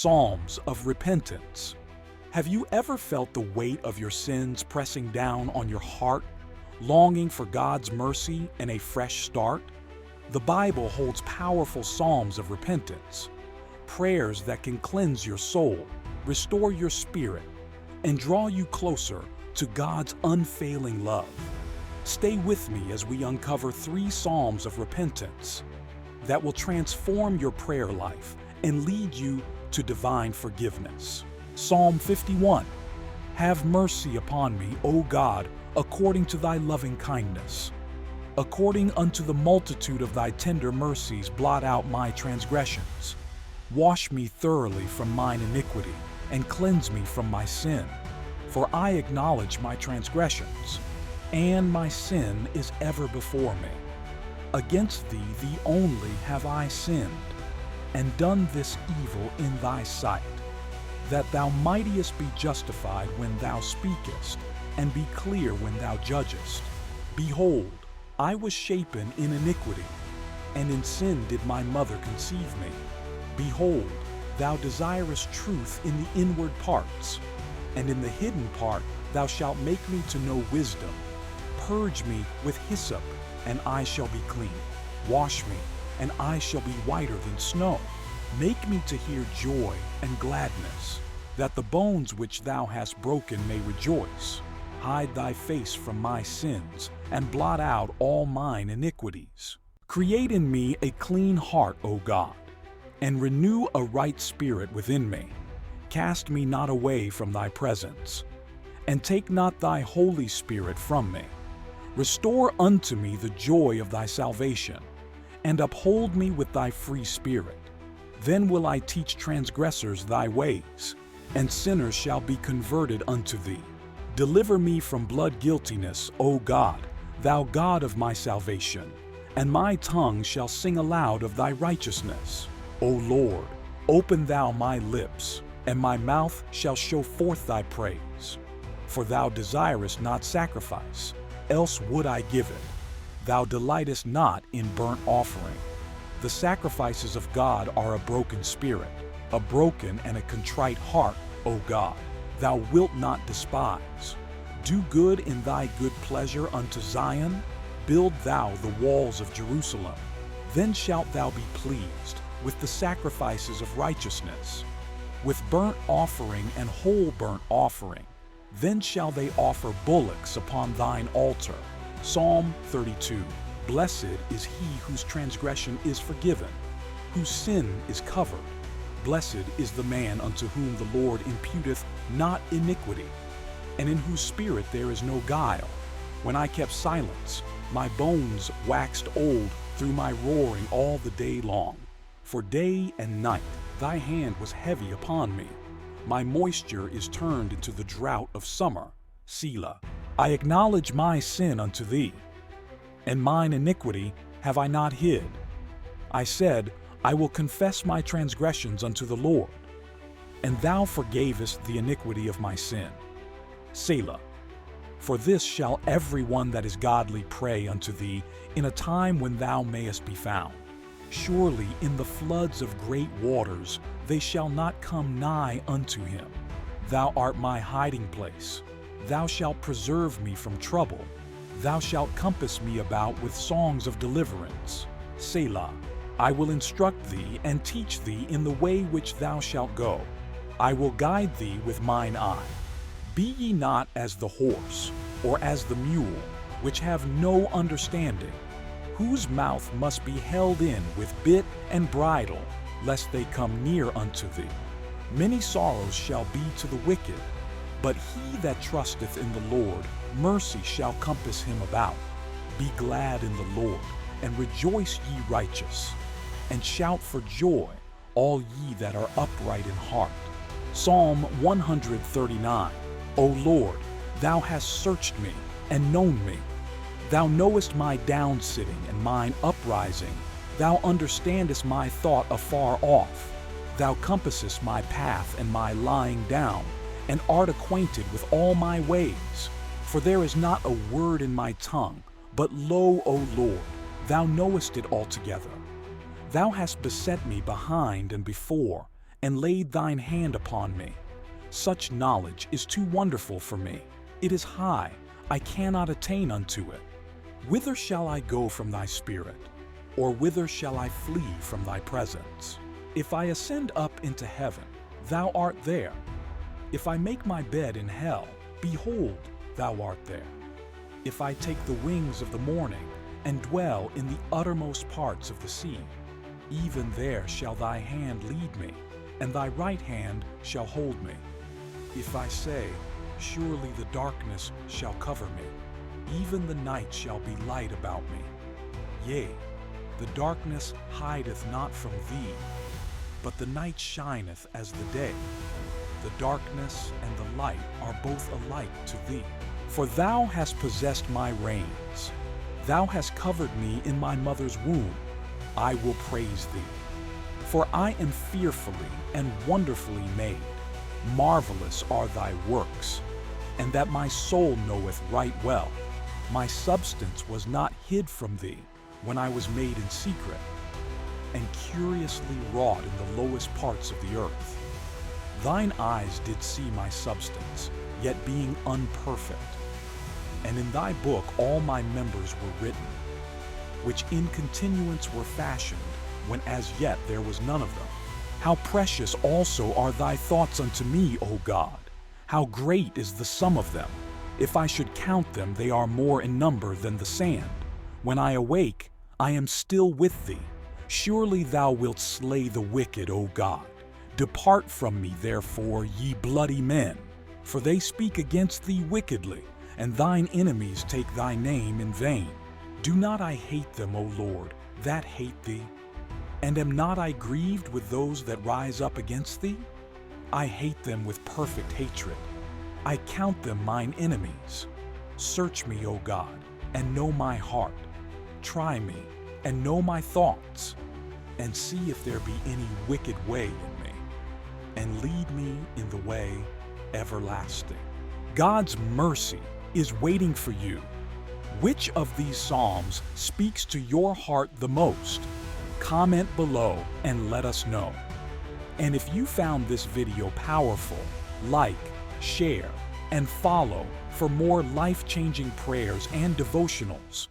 Psalms of repentance. Have you ever felt the weight of your sins pressing down on your heart, longing for God's mercy and a fresh start? The Bible holds powerful psalms of repentance, prayers that can cleanse your soul, restore your spirit, and draw you closer to God's unfailing love. Stay with me as we uncover 3 psalms of repentance that will transform your prayer life and lead you to divine forgiveness. Psalm 51. Have mercy upon me, O God, according to thy loving kindness. According unto the multitude of thy tender mercies, blot out my transgressions. Wash me thoroughly from mine iniquity, and cleanse me from my sin. For I acknowledge my transgressions, and my sin is ever before me. Against thee only have I sinned, and done this evil in thy sight, that thou mightest be justified when thou speakest, and be clear when thou judgest. Behold, I was shapen in iniquity, and in sin did my mother conceive me. Behold, thou desirest truth in the inward parts, and in the hidden part thou shalt make me to know wisdom. Purge me with hyssop, and I shall be clean. Wash me, and I shall be whiter than snow. Make me to hear joy and gladness, that the bones which thou hast broken may rejoice. Hide thy face from my sins, and blot out all mine iniquities. Create in me a clean heart, O God, and renew a right spirit within me. Cast me not away from thy presence, and take not thy Holy Spirit from me. Restore unto me the joy of thy salvation, and uphold me with thy free spirit. Then will I teach transgressors thy ways, and sinners shall be converted unto thee. Deliver me from blood guiltiness, O God, thou God of my salvation, and my tongue shall sing aloud of thy righteousness. O Lord, open thou my lips, and my mouth shall show forth thy praise. For thou desirest not sacrifice, else would I give it. Thou delightest not in burnt offering. The sacrifices of God are a broken spirit, a broken and a contrite heart, O God, thou wilt not despise. Do good in thy good pleasure unto Zion. Build thou the walls of Jerusalem. Then shalt thou be pleased with the sacrifices of righteousness, with burnt offering and whole burnt offering. Then shall they offer bullocks upon thine altar. Psalm 32. Blessed is he whose transgression is forgiven, whose sin is covered. Blessed is the man unto whom the Lord imputeth not iniquity, and in whose spirit there is no guile. When I kept silence, my bones waxed old through my roaring all the day long. For day and night thy hand was heavy upon me. My moisture is turned into the drought of summer. Selah. I acknowledge my sin unto thee, and mine iniquity have I not hid. I said, I will confess my transgressions unto the Lord, and thou forgavest the iniquity of my sin. Selah. For this shall every one that is godly pray unto thee in a time when thou mayest be found. Surely in the floods of great waters they shall not come nigh unto him. Thou art my hiding place. Thou shalt preserve me from trouble. Thou shalt compass me about with songs of deliverance. Selah. I will instruct thee and teach thee in the way which thou shalt go. I will guide thee with mine eye. Be ye not as the horse, or as the mule, which have no understanding, whose mouth must be held in with bit and bridle, lest they come near unto thee. Many sorrows shall be to the wicked, but he that trusteth in the Lord, mercy shall compass him about. Be glad in the Lord, and rejoice ye righteous, and shout for joy, all ye that are upright in heart. Psalm 139. O Lord, thou hast searched me, and known me. Thou knowest my down sitting and mine uprising. Thou understandest my thought afar off. Thou compassest my path and my lying down, and art acquainted with all my ways. For there is not a word in my tongue, but lo, O Lord, thou knowest it altogether. Thou hast beset me behind and before, and laid thine hand upon me. Such knowledge is too wonderful for me. It is high, I cannot attain unto it. Whither shall I go from thy spirit? Or whither shall I flee from thy presence? If I ascend up into heaven, thou art there. If I make my bed in hell, behold, thou art there. If I take the wings of the morning, and dwell in the uttermost parts of the sea, even there shall thy hand lead me, and thy right hand shall hold me. If I say, surely the darkness shall cover me, even the night shall be light about me. Yea, the darkness hideth not from thee, but the night shineth as the day. The darkness and the light are both alike to thee. For thou hast possessed my reins. Thou hast covered me in my mother's womb. I will praise thee. For I am fearfully and wonderfully made. Marvelous are thy works, and that my soul knoweth right well. My substance was not hid from thee when I was made in secret, and curiously wrought in the lowest parts of the earth. Thine eyes did see my substance, yet being unperfect. And in thy book all my members were written, which in continuance were fashioned, when as yet there was none of them. How precious also are thy thoughts unto me, O God! How great is the sum of them! If I should count them, they are more in number than the sand. When I awake, I am still with thee. Surely thou wilt slay the wicked, O God. Depart from me, therefore, ye bloody men, for they speak against thee wickedly, and thine enemies take thy name in vain. Do not I hate them, O Lord, that hate thee? And am not I grieved with those that rise up against thee? I hate them with perfect hatred. I count them mine enemies. Search me, O God, and know my heart. Try me, and know my thoughts, and see if there be any wicked way in me, and lead me in the way everlasting. God's mercy is waiting for you. Which of these Psalms speaks to your heart the most? Comment below and let us know. And if you found this video powerful, like, share, and follow for more life-changing prayers and devotionals.